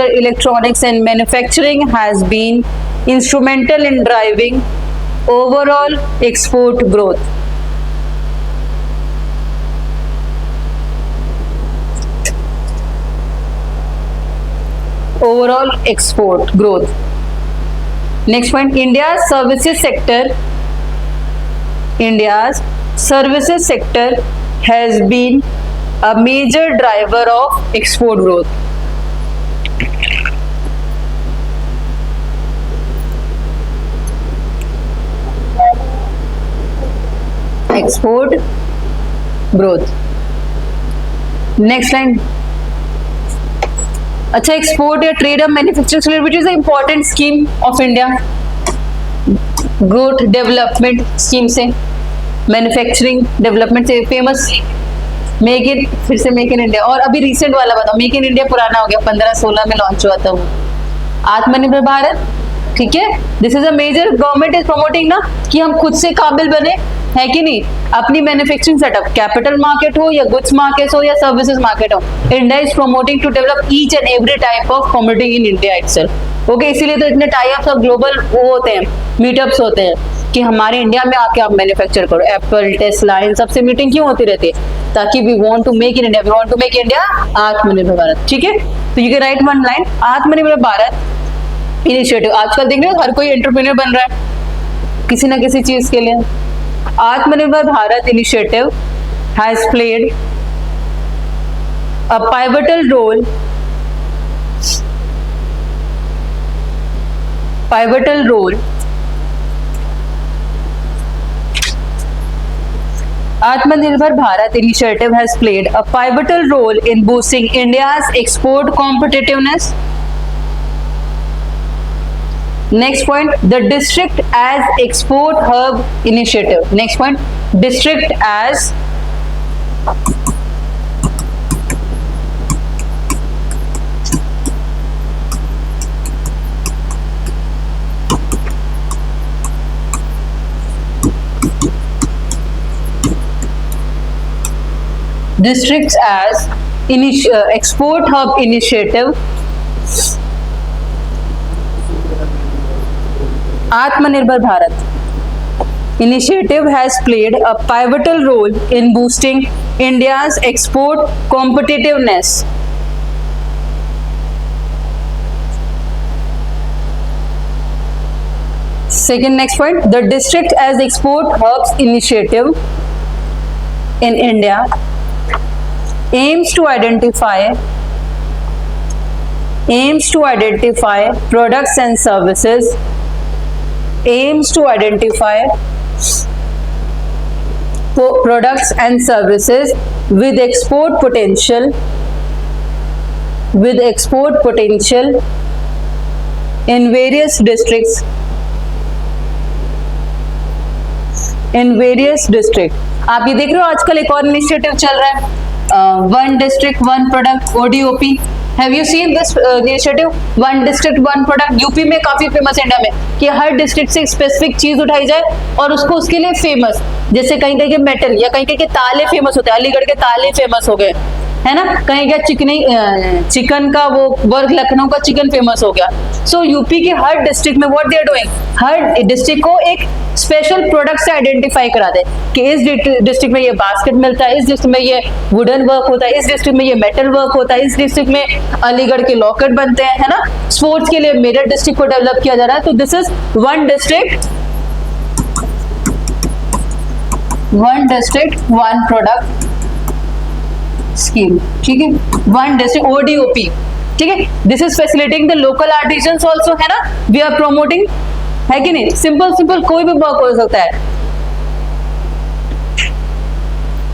electronics and manufacturing has been instrumental in driving overall export growth. Overall export growth. Next point, India's services sector has been a major driver of export growth. Export growth. Next line. अच्छा, export या trade off manufacturing which is the important scheme of India, growth development scheme से, manufacturing development से famous make in, फिर से make in India. और अभी recent वाला बताओ, मेक इन इंडिया पुराना हो गया, 15-16 में लॉन्च हुआ था वो। आत्मनिर्भर भारत, ठीक है, this is a major, government is promoting ना कि हम खुद से काबिल बने, है कि नहीं, अपनी मैन्युफैक्चरिंग सेटअप, कैपिटल मार्केट हो या गुड्स मार्केट हो या सर्विसेज मार्केट हो, India is promoting to develop each and every type of commodity in India itself. Okay, इसीलिए तो इतने टाई अप्स और ग्लोबल वो होते हैं, मीटअप्स होते हैं कि हमारे इंडिया में आके आप मैन्युफैक्चर करो। एप्पल, टेस्ला, इन सबसे मीटिंग क्यों होती रहती है, ताकि we want to make in India, we want to make India Atmanirbhar Bharat. ठीक है, तो you can write one line, Atmanirbhar Bharat initiative. आजकल देख रहे हो हर कोई एंटरप्रेन्योर बन रहा है किसी ना किसी चीज के लिए। आत्मनिर्भर Bharat initiative has played a pivotal role Atmanirbhar Bharat initiative has played a pivotal role in boosting India's export competitiveness. Next point, the district as export hub initiative. Next point, district as districts as export hub initiative. Atmanirbhar Bharat initiative has played a pivotal role in boosting India's export competitiveness. Second, next point, the district as export hubs initiative in India aims to identify products and services, with export potential in various districts. आप ये देख रहे हो आजकल एक और initiative चल रहा है, one district one product, ODOP। Have you seen this initiative, one district one product? UP में काफी फेमस है इंडिया में कि हर डिस्ट्रिक्ट से एक स्पेसिफिक चीज उठाई जाए और उसको उसके लिए फेमस, जैसे कहीं कहीं के मेटल या कहीं कहीं के ताले फेमस होते हैं, अलीगढ़ के ताले फेमस हो गए, है ना, कहीं क्या चिकन का वो वर्क, लखनऊ का चिकन फेमस हो गया। सो यूपी के हर डिस्ट्रिक्ट में व्हाट दे आर डूइंग, हर डिस्ट्रिक्ट को एक स्पेशल प्रोडक्ट से आइडेंटिफाई करा दे कि इस डिस्ट्रिक्ट में ये बास्केट मिलता है, इस डिस्ट्रिक्ट में ये वुडन वर्क होता है, इस डिस्ट्रिक्ट में ये मेटल वर्क होता है, इस डिस्ट्रिक्ट में अलीगढ़ के लॉकेट बनते हैं, है ना। स्पोर्ट्स के लिए मेरठ डिस्ट्रिक्ट को डेवलप किया जा रहा है। तो this is one district one product scheme, ठीक है, वन डिस्ट्रिक्ट ODOP, ठीक है। This is facilitating the local artisans also, है ना, वी आर प्रोमोटिंग, है कि नहीं, सिंपल कोई भी वर्क हो सकता है।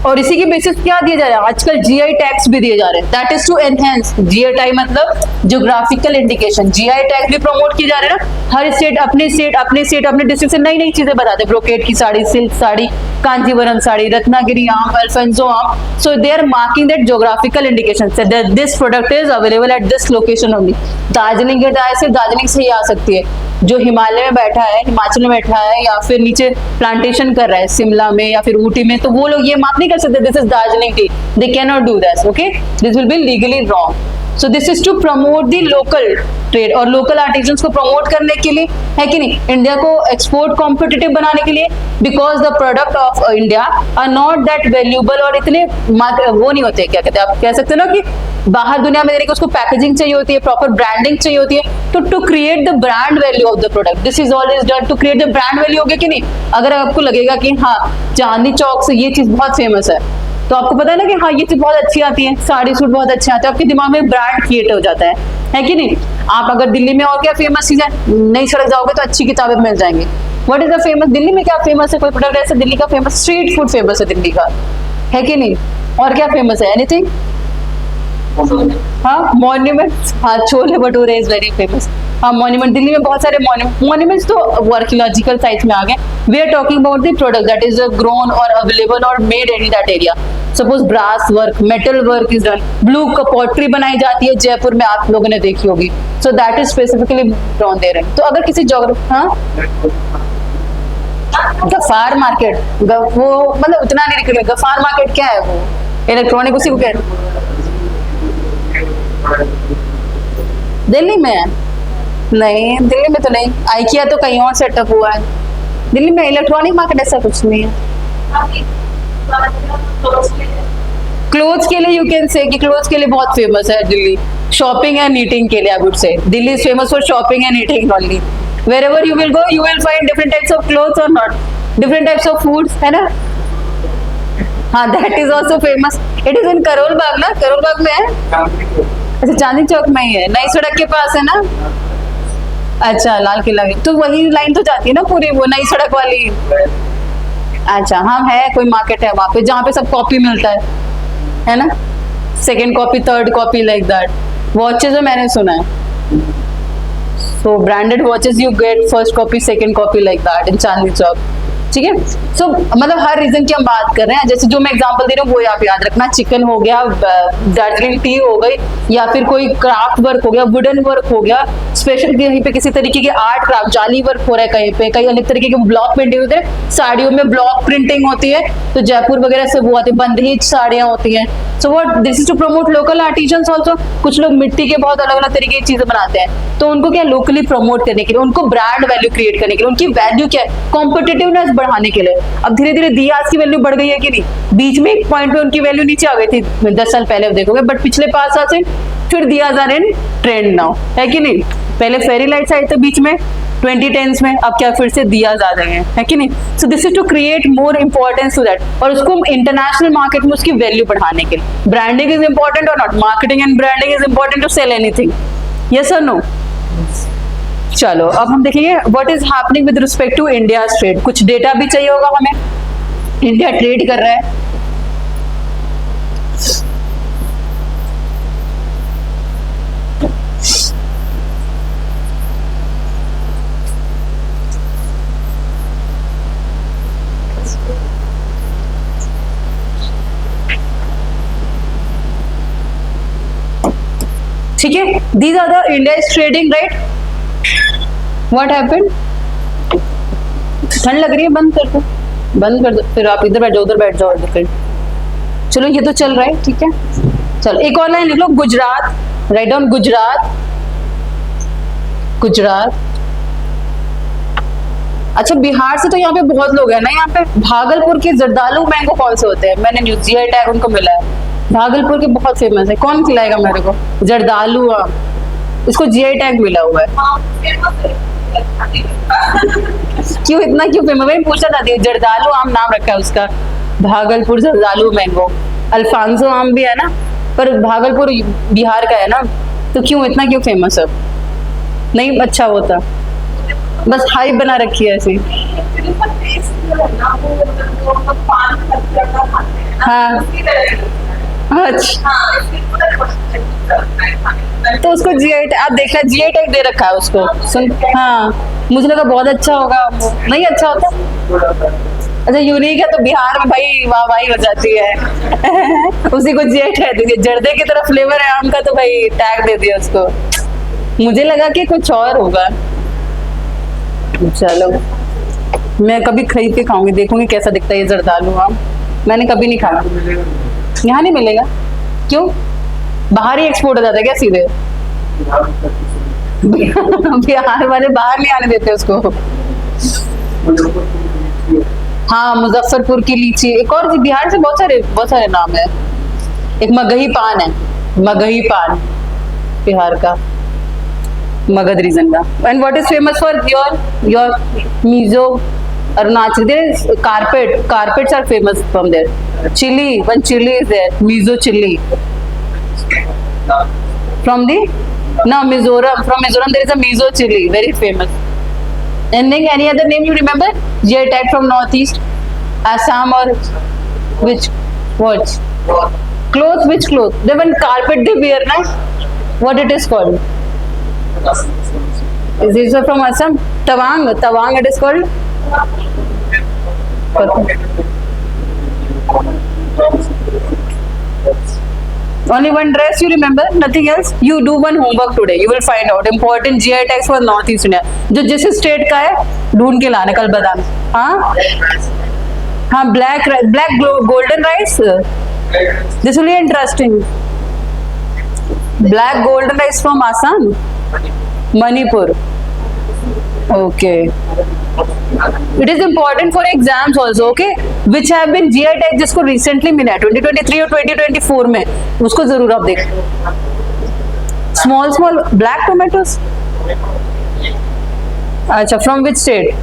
और इसी के बेसिस क्या दिए जा रहे हैं आजकल, GI टैग्स भी दिए जा रहे हैं, that is to enhance GI tag मतलब ज्योग्राफिकल इंडिकेशन। GI टैग भी प्रमोट किए जा रहे हैं ना, हर स्टेट अपने डिस्ट्रिक्ट से नई नई चीजें बताते हैं, ब्रोकेट की साड़ी, सिल्क साड़ी, कांजीवरम साड़ी, रत्नागिरी आम, अल्फेंसो आम, so they are marking that geographical indication that this product is available at this location only. Darjeeling के जाए सिर्फ दार्जिलिंग से ही आ सकती है, जो हिमालय में बैठा है, हिमाचल में बैठा है, या फिर नीचे प्लांटेशन कर रहा है शिमला में या फिर ऊटी में, तो वो लोग ये मार्क नहीं कर सकते this is Darjeeling tea, they can not do this, okay, this will be legally wrong. So this is to promote the local trade, और लोकल आर्टिजन्स को प्रमोट करने के लिए, है कि नहीं, इंडिया को एक्सपोर्ट कॉम्पिटिटिव बनाने के लिए, because the product of India are not that valuable, और इतने वो नहीं होते, क्या कहते हैं, आप कह सकते हो ना कि बाहर दुनिया में देने के उसको पैकेजिंग चाहिए होती है, प्रॉपर ब्रांडिंग चाहिए होती है, तो to create the brand value of the product, this is all is done to create the brand value, होगा कि नहीं। अगर आपको लगेगा कि हाँ चांदनी चौक से ये चीज बहुत फेमस है, तो आपको पता है ना कि हाँ ये चीज बहुत अच्छी आती है, साड़ी सूट बहुत अच्छे आते हैं, आपके दिमाग में ब्रांड क्रिएट हो जाता है कि नहीं। आप अगर दिल्ली में और क्या फेमस चीज है, नई सड़क जाओगे तो अच्छी किताबें मिल जाएंगी। What is the famous, Delhi में क्या फेमस है, कोई प्रोडक्ट ऐसा दिल्ली का फेमस, स्ट्रीट फूड फेमस है दिल्ली का, है कि नहीं। और क्या फेमस है, एनीथिंग, हाँ मॉन्यूमेंट, हाँ chole bhature is very famous, हाँ मॉन्यूमेंट, दिल्ली में बहुत सारे मॉन्यूमेंट्स तो आर्कियोलॉजिकल साइट्स में आ गए। We are talking about the product that is grown और अवेलेबल और made in that area. Suppose brass work, metal work is done, blue pottery बनाई जाती है जयपुर में, आप लोगों ने देखी होगी, so that is specifically drawn there. तो अगर किसी जोग्राफी, हाँ गफार मार्केट, वो मतलब उतना नहीं निकलेगा, गफार मार्केट क्या है, वो इलेक्ट्रॉनिक उसी को कहते हैं, दिल्ली में है? नहीं दिल्ली में तो नहीं, आइकिया तो कहीं और सेटअप हुआ है, दिल्ली में इलेक्ट्रॉनिक मार्केट ऐसा कुछ नहीं है। क्लोथ्स के लिए यू कैन से कि क्लोथ्स के लिए बहुत फेमस है दिल्ली, शॉपिंग एंड ईटिंग के लिए I would say Delhi is famous for shopping and eating only. wherever you will go you will find different types of clothes or not, different types of foods, है ना। हाँ that is also famous, it is in Karol Bagh ना, करोल बाग में है, अच्छा चांदनी चौक में ही है, नई सड़क के पास है ना, अच्छा लाल किला, तो वही लाइन तो जाती है ना पूरी, वो नई सड़क वाली, अच्छा हाँ है, कोई मार्केट है वहाँ पे जहाँ पे सब कॉपी मिलता है ना, second copy third copy like that. Watches में मैंने सुना है, so branded watches you get first copy second copy like that in Chandni Chowk, ठीक है। सो मतलब हर रीजन की हम बात कर रहे हैं, जैसे जो मैं एग्जांपल दे रही हूँ वो आप याद रखना, चिकन हो गया, दार्जिलिंग टी हो गई, या फिर कोई क्राफ्ट वर्क हो गया, वुडन वर्क हो गया, स्पेशल कहीं पे किसी तरीके के आर्ट क्राफ्ट जाली वर्क हो रहा है, कहीं पे कई अलग तरीके के ब्लॉक प्रिंटिंग होते हैं, साड़ियों में ब्लॉक प्रिंटिंग होती है, तो जयपुर वगैरह से वो आती है, बंधेज साड़ियाँ होती हैं। So what this is to promote local artisans also. कुछ लोग मिट्टी के बहुत अलग अलग तरीके की चीजें बनाते हैं, तो उनको क्या लोकली प्रमोट करने के लिए, उनको ब्रांड वैल्यू क्रिएट करने के लिए, उनकी वैल्यू क्या है, कॉम्पिटिटिवनेस बढ़ाने के लिए। अब धीरे धीरे दियाज की वैल्यू बढ़ गई है कि नहीं, बीच में एक पॉइंट पे उनकी वैल्यू नीचे आ गई थी 10 साल पहले, देखोगे, बट पिछले 5 साल से फिर Diya's are in trend now, है कि नहीं। पहले फेरी लाइट्स आई थे बीच में 2010s में, अब क्या फिर से दियाज आ गए हैं, है कि नहीं। So this is to create more importance to that, और उसको इंटरनेशनल मार्केट में उसकी वैल्यू बढ़ाने के लिए। ब्रांडिंग इज इंपॉर्टेंट और not, marketing and branding is important to sell anything, yes और नो। चलो अब हम देखेंगे what is happening with respect to India trade. कुछ डेटा भी चाहिए होगा हमें, इंडिया ट्रेड कर रहा है, ठीक है। These are the India is trading, right. What happened, ठंड लग रही है, बंद कर दो, बंद कर दो, फिर आप इधर बैठ जाओ, उधर बैठ जाओ, फिर चलो ये तो चल रहा है, ठीक है। चलो एक और लाइन लिख लो, गुजरात, राइट डाउन गुजरात, गुजरात। अच्छा बिहार से तो यहाँ पे बहुत लोग हैं ना, यहाँ पे भागलपुर के जर्दालू मैंगो कौन से होते हैं, मैंने न्यूज जीआई टैग उनको मिला है, भागलपुर के बहुत फेमस है, कौन खिलाएगा मेरे को, जर्दालू आम, इसको जीआई टैग मिला हुआ है। क्यों इतना क्यों फेमस, मैं पूछना चाहती हूँ, जर्दालू आम नाम रखा है उसका, भागलपुर जर्दालू मैंगो। अल्फांसो आम भी है ना, पर भागलपुर बिहार का है ना, तो क्यों इतना क्यों फेमस है, नहीं अच्छा होता, बस हाइप बना रखी है ऐसी। हाँ अच्छा, तो उसको जीआई आप देखना, जीआई टैग दे रखा है उसको, सुन हाँ, मुझे लगा बहुत अच्छा होगा, नहीं अच्छा होता, अच्छा यूनिक है तो बिहार में भाई वाहवाही हो जाती है। उसी को जीआई टैग दे दिया, जर्दे की तरह फ्लेवर है आम का, तो भाई टैग दे दिया उसको, मुझे लगा कि कुछ और होगा। चलो मैं कभी खरीद के खाऊंगी, देखूंगी कैसा दिखता है ये जर्दालू आम, मैंने कभी नहीं खाया, यहाँ नहीं मिलेगा, क्यों बाहर ही एक्सपोर्ट हो जाता है क्या सीधे? बिहार वाले बाहर नहीं आने देते उसको। हाँ, मुजफ्फरपुर की लीची। एक और बिहार से बहुत सारे नाम है। एक मगही पान है, मगही पान बिहार का, मगध रीजन का। And what is famous for your Mizo Arunachal? Carpets are famous from there. Chili, one chili is there, mizo chili. From Mizoram. From Mizoram there is a mizo chili, very famous. And then any other name you remember? GI tag from Northeast, Assam or which? What? Cloth, which cloth? The one carpet they wear, na? What it is called? Is this from Assam? Tawang it is called? Only one dress you remember, nothing else. You do one homework today, you will find out important GI tags for North East India. जो जिस state का है ढूंढ के लाना कल बादाम। हाँ, black golden rice. This will be interesting. Black golden rice from Assam, Manipur. Okay. It is important for exams also, okay? Which have been GI tag जिसको recently मिला है 2023 और 2024 में, उसको जरूर आप देखें। Small black tomatoes. अच्छा, from which state?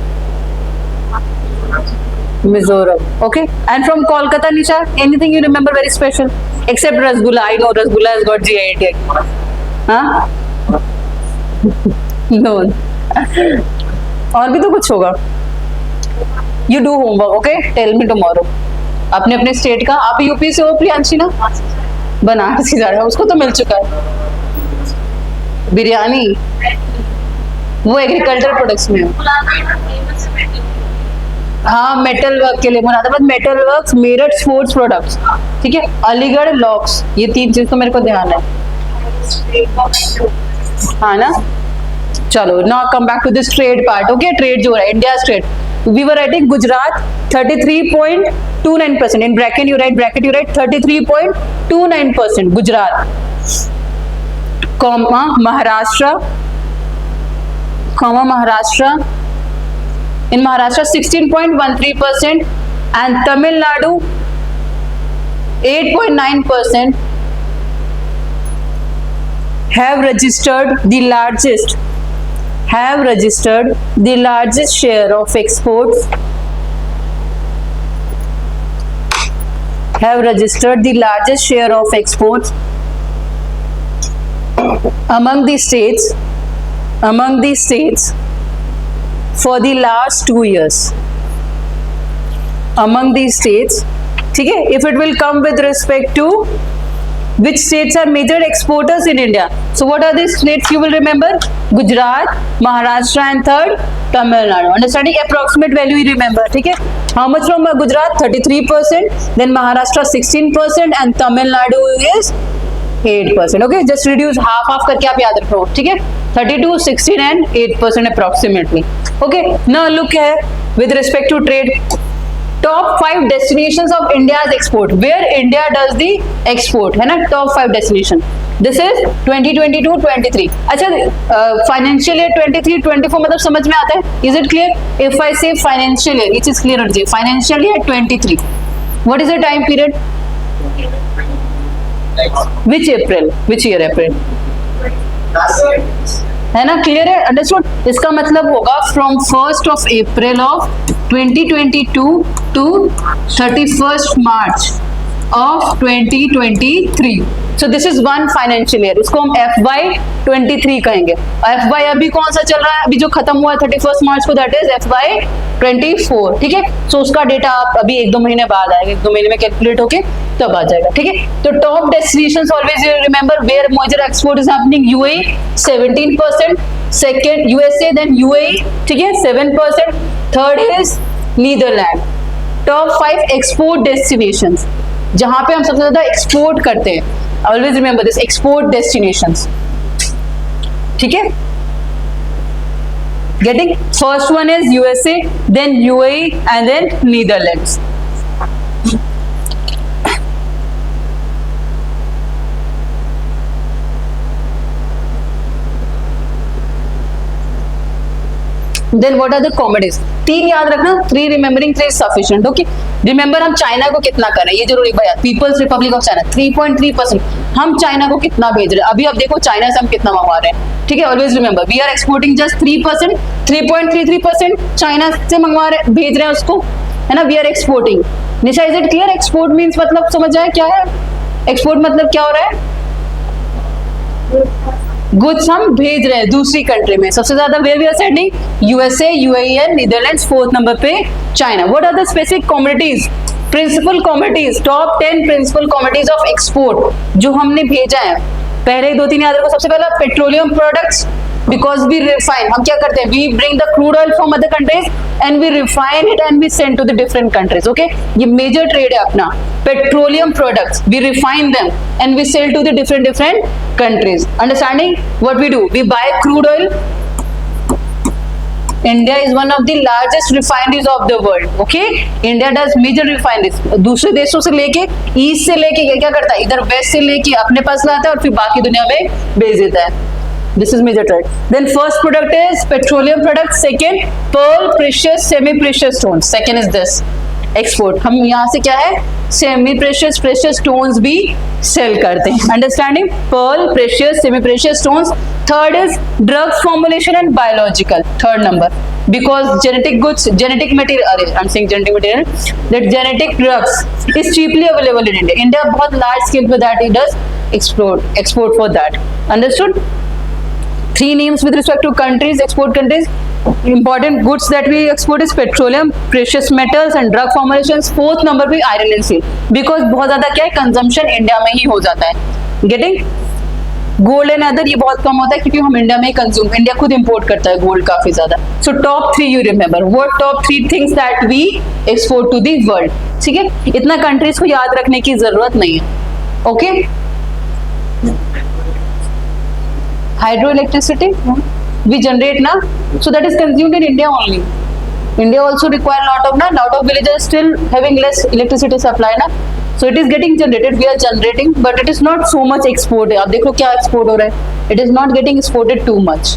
Mizoram. Okay. And from Kolkata, Nisha, anything you remember very special? Except Rasgulla. I know Rasgulla has got GI tag. हाँ? No. और भी तो कुछ होगा। You do homework, okay? Tell me tomorrow. अपने अपने state का। आप यूपी से हो प्रियांशी ना? बनारस ही जा रहा है, उसको तो मिल चुका है। बिरयानी वो एग्रीकल्चर प्रोडक्ट्स में। हाँ, मेटल वर्क के लिए Moradabad metal works, Meerut sports products, ठीक है, अलीगढ़ लॉक्स। ये 3 चीज तो मेरे को ध्यान है, हाँ ना। चलो, now come back to this trade part. Okay, trade जो है India trade, we were writing Gujarat 33.29%। In bracket you write 33.29% Gujarat, comma Maharashtra, in Maharashtra 16.13% and Tamil Nadu 8.9% have registered the largest share of exports, among the states for the last 2 years. Among these states, ठीक है, if it will come with respect to which states are major exporters in India. So what are these states you will remember? Gujarat, Maharashtra and third Tamil Nadu. Understanding approximate value you remember, ठीक है? How much from Gujarat? 33%, then Maharashtra 16% and Tamil Nadu is 8%. Okay, just reduce half करके आप याद रखो, ठीक है? 32, 16 and 8% approximately. Okay, now look here with respect to trade. Top 5 destinations of India's export, where India does the export, है ना? Top 5 destination. This is 2022-23. अच्छा, financial year 23-24 मतलब समझ में आता है? Is it clear? If I say financial year, it is clear होना चाहिए. Financial year 23. What is the time period? Which April? Which year April? है ना, क्लियर है, अंडरस्टूड। इसका मतलब होगा from 1st of April of 2022 to 31st March of 2023. So this is one financial year. इसको हम FY23 कहेंगे। FY अभी कौन सा चल रहा है? अभी जो खत्म हुआ है 31st मार्च को, दैट इज FY24, ठीक है। सो उसका डेटा आप अभी 1-2 महीने बाद आएगा, 1-2 महीने में कैलकुलेट होके तब आ जाएगा, ठीक है। तो top destinations always you remember where major export is happening. UAE 17%, second USA, then UAE, ठीक है, 7%, third is Netherlands. Top 5 export destinations जहां पे हम सबसे ज्यादा एक्सपोर्ट करते हैं, always remember this, export destinations, ठीक है। Getting first one is USA, then UAE and then Netherlands. Then what are the commodities, 3 याद रखना, 3 रिमेंबरिंग 3 सफिशिएंट। ओके, रिमेंबर हम चाइना को कितना कर रहे हैं ये जरूर एक बार याद, पीपल्स रिपब्लिक ऑफ चाइना 3.3%, हम चाइना को कितना भेज रहे हैं, अभी अब देखो चाइना से हम कितना मंगवा रहे हैं, ठीक है, always remember we are exporting just 3%, 3.33% China से मंगवा रहे, भेज रहे हैं उसको, है ना, we are exporting. Nisha is it clear? Export means मतलब समझ जाए क्या है एक्सपोर्ट, मतलब क्या हो रहा है, गुड्स हम भेज रहे हैं दूसरी कंट्री में। सबसे ज्यादा where we are sending, USA, UAE, Netherlands, 4th number पे China. What are the specific commodities, principal commodities, top 10 principal commodities of export जो हमने भेजा है। पहले 2-3 याद रखो, सबसे पहला petroleum products, because we refine, हम क्या करते हैं, we bring the crude oil from other countries and we refine it and we send to the different countries. Okay, ये मेजर ट्रेड है अपना, petroleum products, we refine them and we sell to the different countries. Understanding what we do, we buy crude oil. India is one of the largest refineries of the world. Okay, India does major refineries. दूसरे देशों से लेके, east से लेके क्या करता है, इधर वेस्ट से लेके अपने पास लाता है और फिर बाकी दुनिया में भेज देता है। This is major trade. Then first product is petroleum product. Second, pearl, precious, semi-precious stones. Second is this. Export, हम यहाँ से क्या है, सेमी प्रेशियस, प्रेशियस स्टोन्स भी सेल करते हैं। Understanding, pearl, precious, semi precious stones. Third is drugs formulation and biological, third number, because genetic goods, genetic material, अरे I am saying genetic material, that genetic drugs is cheaply available in India. India बहुत large scale पे that it does export for that. Understood? 3 names with respect to countries, export countries. Important goods that we export is petroleum, precious metals and drug formulations. 4th number पे iron and steel, because बहुत ज्यादा क्या है, consumption India में ही हो जाता है। Getting? Gold and other ये बहुत कम होता है क्योंकि हम इंडिया में ही कंज्यूम, इंडिया खुद इंपोर्ट करता है गोल्ड काफी ज्यादा। So top 3 you remember, what top 3 things that we export to the world. ठीक है, इतना कंट्रीज को याद रखने की जरूरत नहीं है। Okay, hydroelectricity we generate na, so that is consumed in India only. India also require lot of villages still having less electricity supply na, so it is getting generated, we are generating, but it is not so much export. अब देखो क्या export हो रहा है, it is not getting exported too much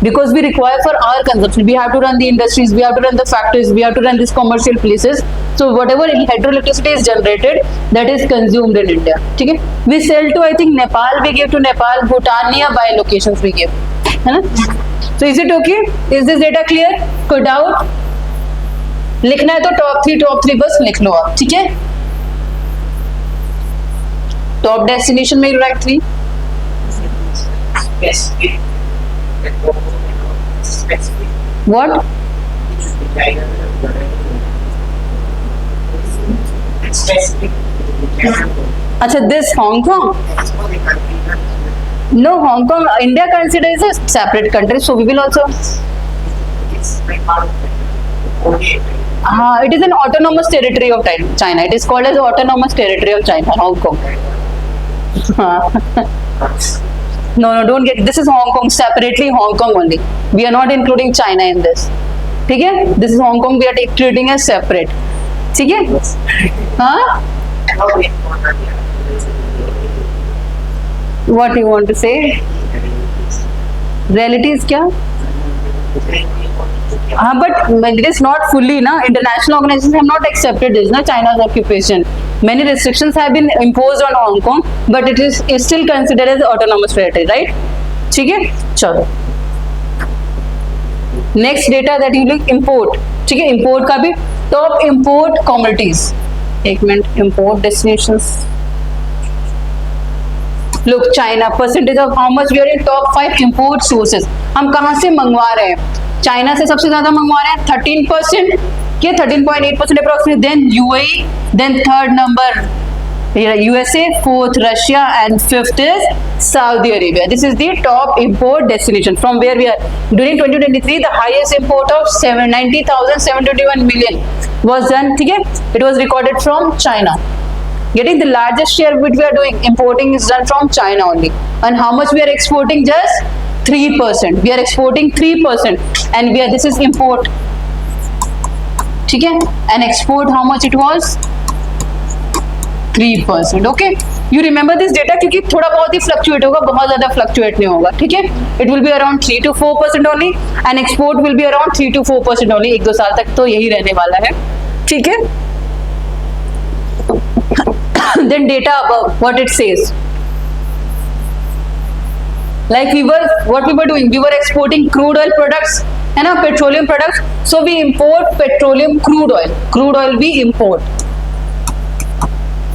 because we require for our consumption. We have to run the industries, we have to run the factories, we have to run these commercial places. So whatever hydroelectricity is generated, that is consumed in India. ठीक है, we sell to I think Nepal, we give to Nepal, Bhutan, nearby locations we give, है ना? So is it okay? Is this data clear? कोई doubt? लिखना है तो top 3 बस लिख लो आप, ठीक है? Top destination में you write 3. What? अच्छा, this Hong Kong? No, Hong Kong, India considers a separate country, so we will also. It is an autonomous territory of China. It is called as autonomous territory of China, Hong Kong. No, don't get. This is Hong Kong, separately Hong Kong only. We are not including China in this. ठीक है? This is Hong Kong. We are treating as separate. ठीक है? हाँ? What you want to say? Realities क्या? हाँ, but it is not fully ना. International organizations have not accepted this ना, China's occupation. Many restrictions have been imposed on Hong Kong, but it is still considered as autonomous territory, right? ठीक है, चलो। Next data that you look import, ठीक है, import का भी top import commodities. एक minute, import destinations. Look, China percentage of how much we are in top 5 import sources. हम कहाँ से मंगवा रहे हैं? चाइना से सबसे ज्यादा मंगवा रहे हैं 13%, के 13.8% approximately, then UAE, then third number USA, 4th Russia, and 5th is Saudi Arabia. This is the top import destination from where we are. During 2023, the highest import of 90,721 million was done. ठीक है, it was recorded from China. Getting the largest share which we are doing importing is done from China only. And how much we are exporting? Just 3%. We are exporting 3%, and we are, this is import. ठीक है, and export how much it was? 3%. Okay, you remember this data, क्योंकि थोड़ा बहुत ही fluctuate होगा, बहुत ज्यादा fluctuate नहीं होगा, ठीक है। It will be around 3 to 4% only, and export will be around 3 to 4% only. 1-2 साल तक तो यही रहने वाला है, ठीक है। Then data above what it says, like what we were doing, we were exporting crude oil products, है ना, petroleum products, so we import petroleum crude oil we import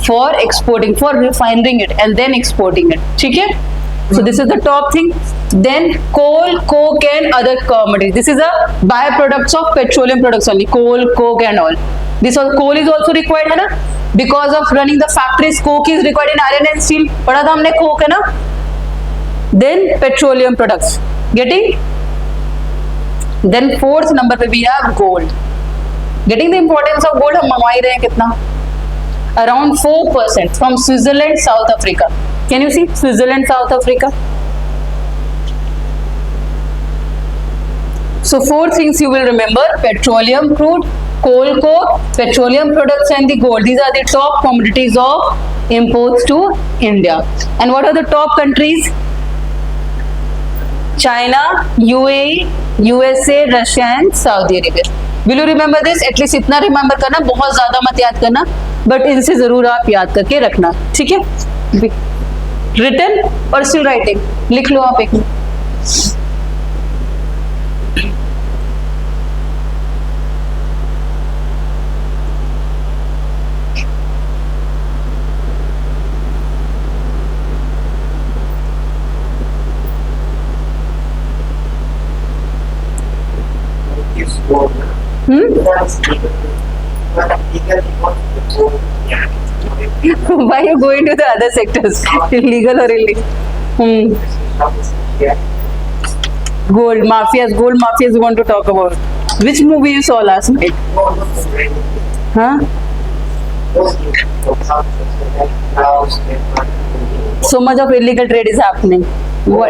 for exporting, for refining it and then exporting it, ठीक है। So this is the top thing. Then coal, coke and other commodities, this is a byproducts of petroleum products only, coal, coke and all. This coal is also required, है ना, because of running the factories, coke is required in iron and steel, पढ़ा था हमने coke, है ना। Then petroleum products, getting? Then fourth number पे we have gold. Getting the importance of gold, हम मंगवा ही रहे हैं कितना, around 4% from Switzerland, South Africa. Can you see Switzerland, South Africa? So 4 things you will remember: petroleum crude, coal, coke, petroleum products and the gold. These are the top commodities of imports to India. And what are the top countries? China, UAE, USA, Russia and Saudi Arabia. Will you remember this? At least इतना remember करना, बहुत ज़्यादा मत याद करना, but इनसे ज़रूर आप याद करके रखना, ठीक है। Written or still writing? लिख लो आप एक। Why you going to the other sectors? Illegal or illegal? Gold mafias you want to talk about. Which movie you saw last night? Huh? So much of illegal trade is happening.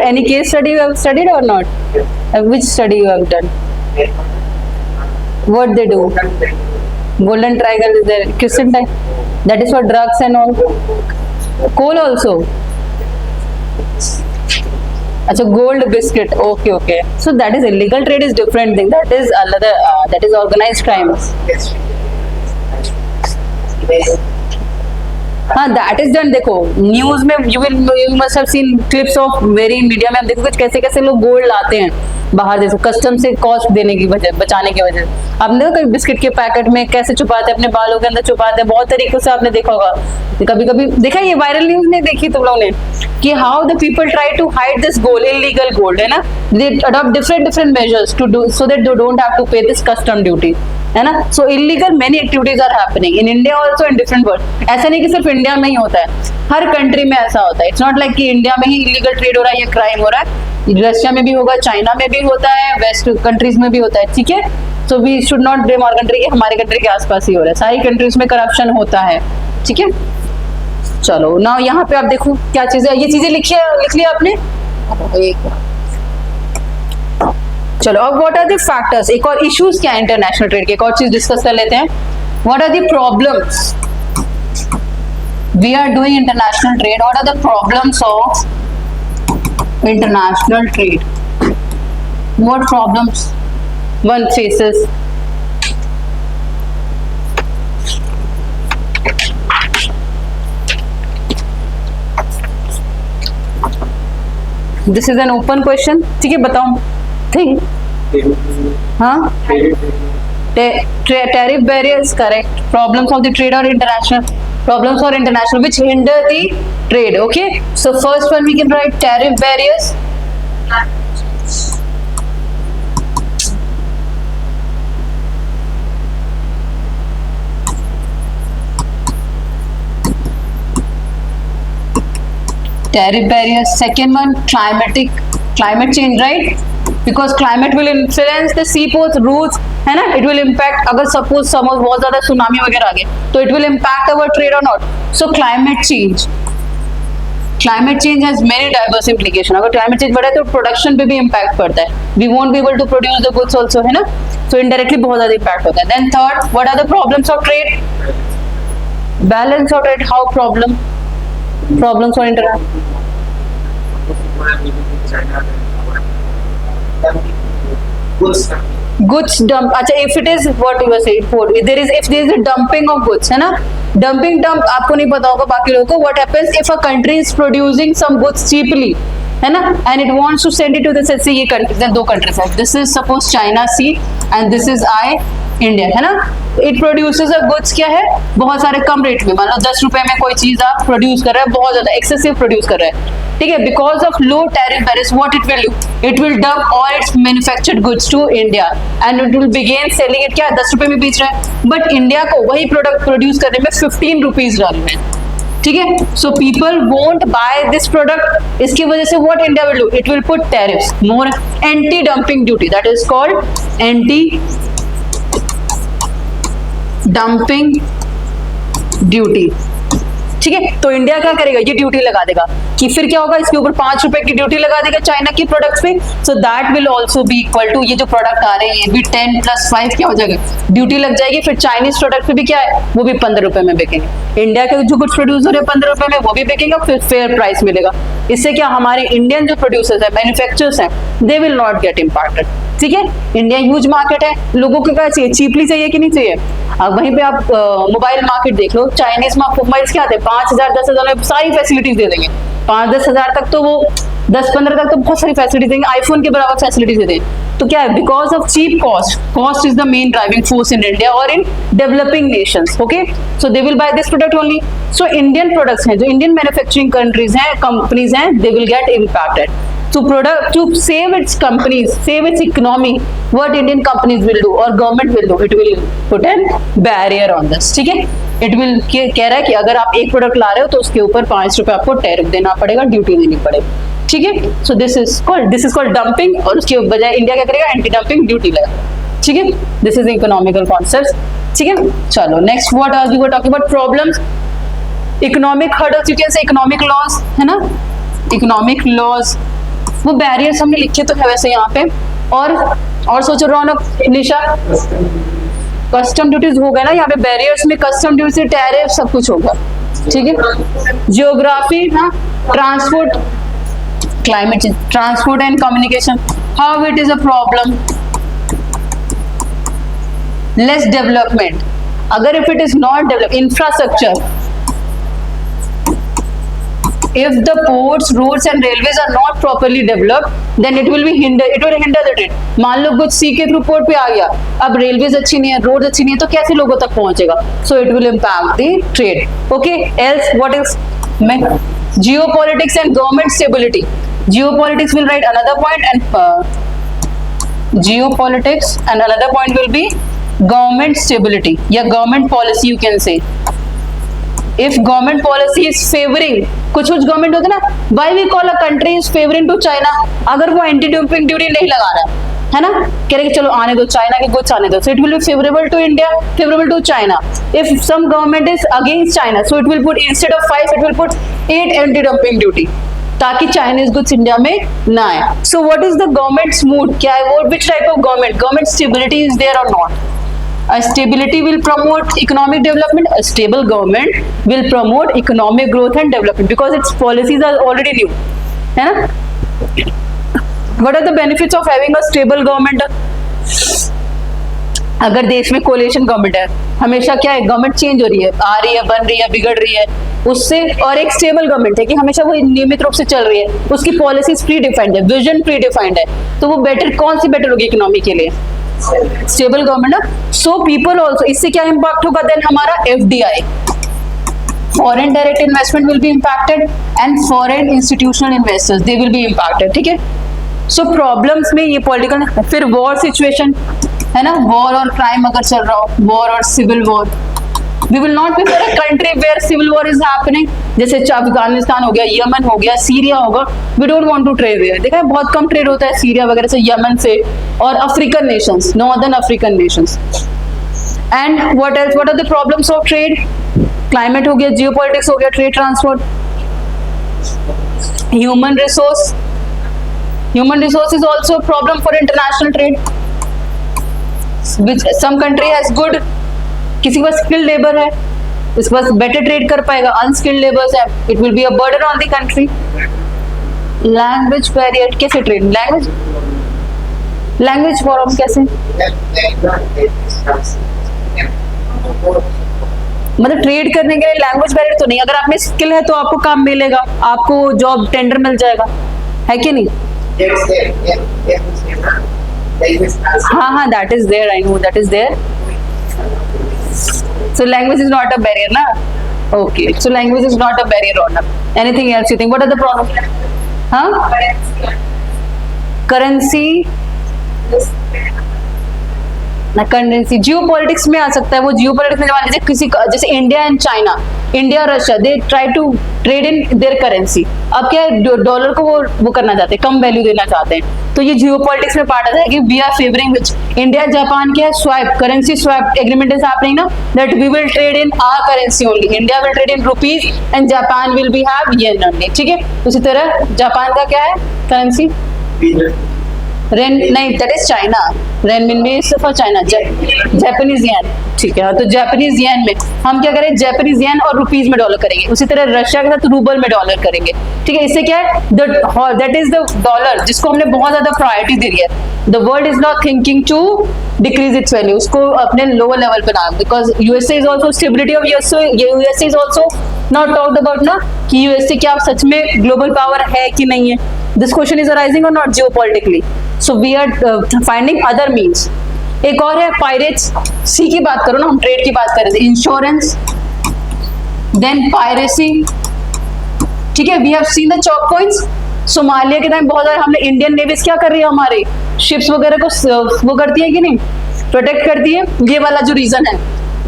Any case study you have studied or not? Which study you have done? What they do? Golden Triangle is there. Christian time. That is for drugs and all. Coal also. Achha, gold biscuit. Okay, okay. So that is illegal trade is different thing. That is another. That is organized crime. हाँ, that is done. देखो news में you must have seen clips of very media में आप देखो कुछ कैसे कैसे लोग गोल्ड लाते हैं बाहर देशों, कस्टम से कॉस्ट देने की वजह, बचाने की वजह। आपने देखो कभी बिस्किट के पैकेट में कैसे छुपाते हैं, अपने बालों के अंदर छुपाते हैं, बहुत तरीकों से आपने देखा होगा। कभी कभी देखा, ये वायरल न्यूज नहीं देखी तुम लोगों ने, कि how the people try to hide this gold, illegal gold, है ना। They adopt different measures to do so that they don't have to pay this custom duty, है ना। So illegal many activities are happening in India also, in different world. ऐसा नहीं कि सिर्फ India में ही होता है, हर कंट्री में ऐसा होता है। इट्स नॉट लाइक कि इंडिया में ही इलीगल ट्रेड हो रहा है या क्राइम हो रहा है, रशिया में भी होगा, चाइना में भी होता है, वेस्ट कंट्रीज में भी होता है, ठीक है। So we should not blame our country, हमारे कंट्री के आसपास ही हो रहा है, सारी कंट्रीज में करप्शन होता है, ठीक है। चलो ना, यहाँ पे आप देखो क्या चीजें, ये चीजें लिख लिया आपने। चलो अब व्हाट आर द फैक्टर्स, एक और इश्यूज क्या है इंटरनेशनल ट्रेड के, एक और चीज डिस्कस कर लेते हैं। What are the problems we are doing international trade, what are the problems of international trade, what problems one faces? This is an open question, ठीक है, बताओ। think, हाँ, tariff barriers, correct. Problems of the trade or international, problems or international which hinder the trade. Okay, so first one we can write tariff barriers. Tariff barriers. Second one, climate change, right? Because climate will influence the seaports routes, है ना। It will impact, अगर suppose बहुत ज़्यादा tsunami वगैरह आ गए तो it will impact our trade or not. So climate change has many diverse implication. अगर climate change बढ़े तो production पे भी impact पड़ता है, we won't be able to produce the goods also, है ना। So indirectly बहुत ज़्यादा impact होता है। Then third, what are the problems of trade? Balance of trade, how problem? Problems for inter goods dump. अच्छा, if it is what you were saying, if there is a dumping of goods, है ना, dumping dump आपको नहीं पता होगा, बाकी लोगों को. What happens if a country is producing some goods cheaply, है ना, and it wants to send it to the, let's say ये countries हैं, दो countries हैं, this is suppose China C and this is I India, है ना. It produces a goods, क्या है, बहुत सारे कम रेट में, मान लो 10 रुपए में कोई चीज आप प्रोड्यूस कर रहे हैं, बहुत ज्यादा एक्सेसिव प्रोड्यूस कर रहे हैं, ठीक है. Because of low tariff barriers, what it will do, it will dump all its manufactured goods to India and it will begin selling it, क्या 10 रुपए में बेच रहे हैं, बट इंडिया को वही प्रोडक्ट प्रोड्यूस करने में 15 रुपीज डाल रहे हैं, ठीक है. So people won't buy this product. इसकी वजह से what India will do, it will put tariffs, more anti dumping duty, that is called anti dumping duty, ठीक है. तो इंडिया क्या करेगा, ये ड्यूटी लगा देगा, कि फिर क्या होगा, इसके ऊपर 5 रुपए की ड्यूटी लगा देगा चाइना की प्रोडक्ट्स पे. So that will also be equal to, ये जो प्रोडक्ट आ रहे हैं ये भी 10 + 5 क्या हो जाएगा, ड्यूटी लग जाएगी. फिर चाइनीज प्रोडक्ट पे भी क्या है, वो भी 15 रुपए में बिकेंगे. इंडिया के जो गुड्स प्रोड्यूस हो रहे हैं 15 रुपए में, वो भी बिकेंगे, फिर फेयर प्राइस मिलेगा. इससे क्या, हमारे इंडियन जो प्रोड्यूसर्स है, मैन्युफैक्चरर्स हैं, they will not gate impacted, ठीक है. इंडिया ह्यूज मार्केट है, लोगों को क्या चाहिए, चीपली चाहिए कि नहीं चाहिए. अब वहीं पे आप मोबाइल मार्केट देख लो, चाइनीज मोबाइल्स क्या आते हैं, 5,000 10,000 में सारी फैसिलिटीज दे देंगे. 5-10 हजार तक तो वो, 10-15 तक तो बहुत सारी फैसिलिटीज देंगे, आईफोन के बराबर फैसिलिटीज दे देंगे. तो क्या है, because of cheap cost is the main driving force in India और in developing nations. Okay, so they will buy this product only. So Indian products हैं, जो इंडियन मैन्युफैक्चरिंग कंट्रीज हैं, कंपनीज हैं, they will get impacted. To save its companies, save its economy, what Indian companies will do or government will do, it will put a barrier on this, ठीक है. It will कह रहा है कि अगर आप एक प्रोडक्ट ला रहे हो तो उसके ऊपर 5 रुपए आपको टैरिफ देना पड़ेगा, ड्यूटी देनी पड़ेगी, ठीक है. सो दिस इज कॉल्ड डंपिंग, और उसके बजाय इंडिया क्या करेगा, एंटी डंपिंग ड्यूटी लगाएगा, ठीक है. दिस इज इकोनॉमिकल कॉन्सेप्ट, ठीक है. चलो next, what are we were talking about, problems, economic hurdles, you can say economic loss, है ना, इकोनॉमिक लॉस, वो बैरियर्स हमने लिखे तो है वैसे यहाँ पे. और सोचो रौनक, निशा, कस्टम ड्यूटीज हो गए ना यहाँ पे, बैरियर्स में कस्टम ड्यूटी, टैरिफ, सब कुछ होगा, ठीक है. जियोग्राफी, हाँ, transport, climate change, transport and communication, how it is a problem, less development. अगर if it is not develop, infrastructure, if the ports, roads and railways are not properly developed, then it will hinder the trade. मान लो कुछ सी के through port पे आ गया, अब railways अच्छी नहीं है, रोड अच्छी नहीं है, तो कैसे लोगों तक पहुंचेगा, so it will impact the trade. Okay, else what is geopolitics and government stability. Geopolitics will write another point and geopolitics and another point will be government stability या government policy, you can say. If government policy is favoring, कुछ government होते ना, why we call a country is favoring to China, अगर वो anti dumping duty नहीं लगा रहा है ना, कह रहे कि चलो आने दो, चाइना के गुड्स आने दो, so it will be favorable to India, favorable to China. If some government is against China, so it will put, instead of 5 it will put 8 anti dumping duty, ताकि चाइनीज गुड्स इंडिया में ना आए. So what is the government's mood, क्या है वो, which type of government stability is there or not. A stability will promote economic development. A stable government will promote economic growth and development because its policies are already new, है ना. What are the benefits of having a stable government? अगर देश में coalition government है, हमेशा क्या है, government change हो रही है, आ रही है, बन रही है, बिगड़ रही है, उससे, और एक स्टेबल गवर्नमेंट है कि हमेशा वो नियमित रूप से चल रही है, उसकी पॉलिसीज प्री डिफाइंड है, विजन प्री डिफाइंड है, तो वो बेटर, कौन सी बेटर होगी इकोनॉमी के लिए, स्टेबल गवर्नमेंट ना. सो पीपल ऑल्सो, इससे क्या इम्पैक्ट होगा, देन हमारा FDI, foreign direct investment will be impacted and foreign institutional investors, they will be impacted, ठीक है. सो प्रॉब्लम्स में ये पॉलिटिकल, फिर वॉर सिचुएशन, है ना, वॉर और क्राइम अगर चल रहा हो, वॉर और civil war, we will not be for a country where civil war is happening, जैसे अफगानिस्तान हो गया, यमन हो गया, सीरिया होगा, we don't want to trade there. देखा है बहुत कम ट्रेड होता है सीरिया वगैरह से, यमन से, और African nations, northern African nations. And what else, what are the problems of trade, climate हो गया, जियोपॉलिटिक्स हो गया, trade, transport, human resource is also a problem for international trade, which some country has good, किसी के पास skilled labour है, इसके पास better trade कर पाएगा, अनस्किल्ड लेबर्स है, it will be a burden on the country. Language barrier, कैसे trade, language form कैसे, मतलब ट्रेड करने के लिए लैंग्वेज बैरियर तो नहीं, अगर आप में स्किल है तो आपको काम मिलेगा, आपको जॉब टेंडर मिल जाएगा, है कि नहीं? हाँ, that is there, I know that is there. So language is not a barrier, na? Okay. So language is not a barrier, Ronak. Anything else you think? What are the problems? Huh? Currency. ना currency, जियो politics में आ सकता है वो। जियो politics में मान लीजिए किसी जैसे India and China, India Russia, they try to trade in their currency. अब क्या है, डॉलर को वो करना चाहते हैं, कम वैल्यू देना चाहते हैं, तो ये जियो पॉलिटिक्स में पार्ट आता है कि we are favoring which India Japan के swap, currency swap agreement is happening ना, that we will trade in our currency only, India will trade in rupees and Japan will be have yen only, ठीक है। उसी तरह Japan का क्या है currency, रेन नहीं, that is China, renminbi is for China, Japanese yen, ठीक है। तो जापानीज येन में हम क्या करें, जापानीज येन और रुपीज में डॉलर करेंगे, उसी तरह रशिया के साथ रूबल में डॉलर करेंगे, ठीक है। इससे क्या है, दैट इज द डॉलर जिसको हमने बहुत ज्यादा प्रायोरिटी दी है, the world is not thinking to decrease its value, उसको अपने लोअर लेवल पे लाना, because USA is also stability of USA is also not talked about ना, कि यूएसए क्या सच में ग्लोबल पावर है कि नहीं है। दिस क्वेश्चन इज अराइजिंग और not geopolitically, so we are finding other means. एक और है पायरेट्स, सी की बात करो ना, हम ट्रेड की बात कर रहे थे, इंश्योरेंस, देन पायरेसी, ठीक है। We have seen the choke points, Somalia के टाइम बहुत सारे हमने, इंडियन नेवीज क्या कर रही है, हमारे शिप्स वगैरह को वो करती है कि नहीं, प्रोटेक्ट करती है, ये वाला जो रीजन है।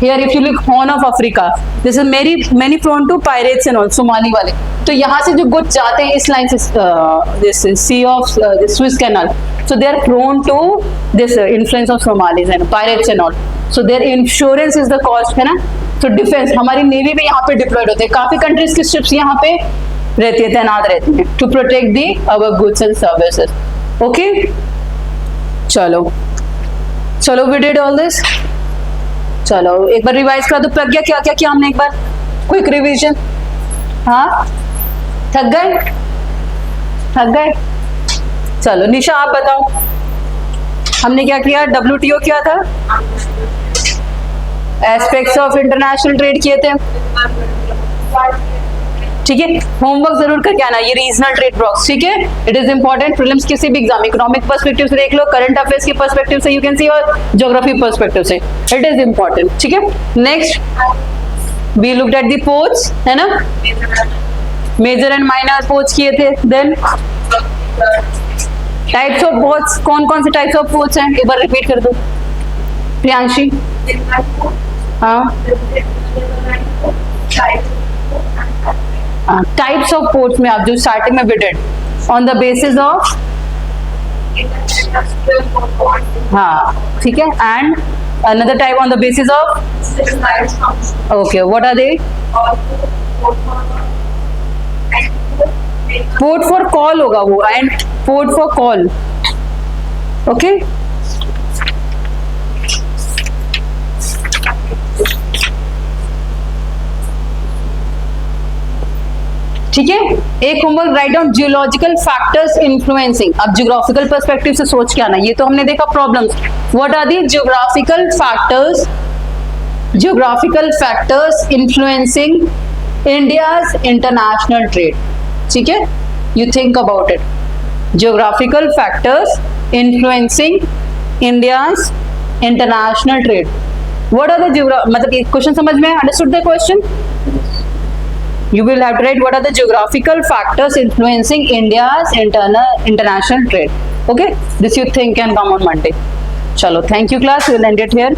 Here if you look Horn of Africa, this is many prone to pirates and all, Somali वाले, तो यहाँ से जो गुड्स जाते हैं इस लाइन से, this sea of the Suez Canal, so they are prone to this influence of Somalis and pirates and all, so their insurance is the cost, है ना। तो डिफेंस, हमारी नेवी भी यहाँ पे डिप्लॉयड होते हैं, काफी कंट्रीज की शिप्स यहाँ पे रहती है, तैनात रहती है, to protect the our goods and services, okay. चलो वी डिड ऑल दिस, चलो एक बार रिवाइज करा दो। प्रज्ञा क्या क्या किया हमने, एक बार क्विक रिवीजन। हाँ, थक गए, चलो निशा आप बताओ, हमने क्या किया, WTO क्या था, एस्पेक्ट्स ऑफ इंटरनेशनल ट्रेड किए थे, ठीक है। होमवर्क जरूर करके आना, ये रीजनल ट्रेड ब्लॉक्स, ठीक है, इट इज इंपॉर्टेंट प्रीलिम्स किसी भी एग्जाम, इकोनॉमिक पर्सपेक्टिव से देख लो, करंट अफेयर्स के पर्सपेक्टिव से यू कैन सी, और ज्योग्राफी पर्सपेक्टिव से, इट इज इंपॉर्टेंट, ठीक है। Next we looked at the ports, है ना, मेजर एंड माइनर पोर्ट्स किए थे। देन टाइप्स ऑफ पोर्ट्स, कौन कौन से टाइप्स ऑफ पोर्ट्स हैं, एक बार रिपीट कर दो प्रियांशी। हाँ, टाइप्स ऑफ पोर्ट्स में आप जो स्टार्टिंग में bidded on the basis of, हाँ ठीक है, and another type on the basis of, okay, what are they, port for call होगा वो, and port for call, okay. ठीक है, एक homework, write down geological factors influencing. अब जियोग्राफिकल पर्सपेक्टिव से सोच के आना, ये तो हमने देखा problems, what are the geographical factors influencing India's international trade, ठीक है, you think about it, geographical factors influencing India's international trade, what are the मतलब एक क्वेश्चन समझ में, understood the question, you will have to write what are the geographical factors influencing India's international trade, okay, this you think can come on Monday. Chalo, thank you class, we will end it here.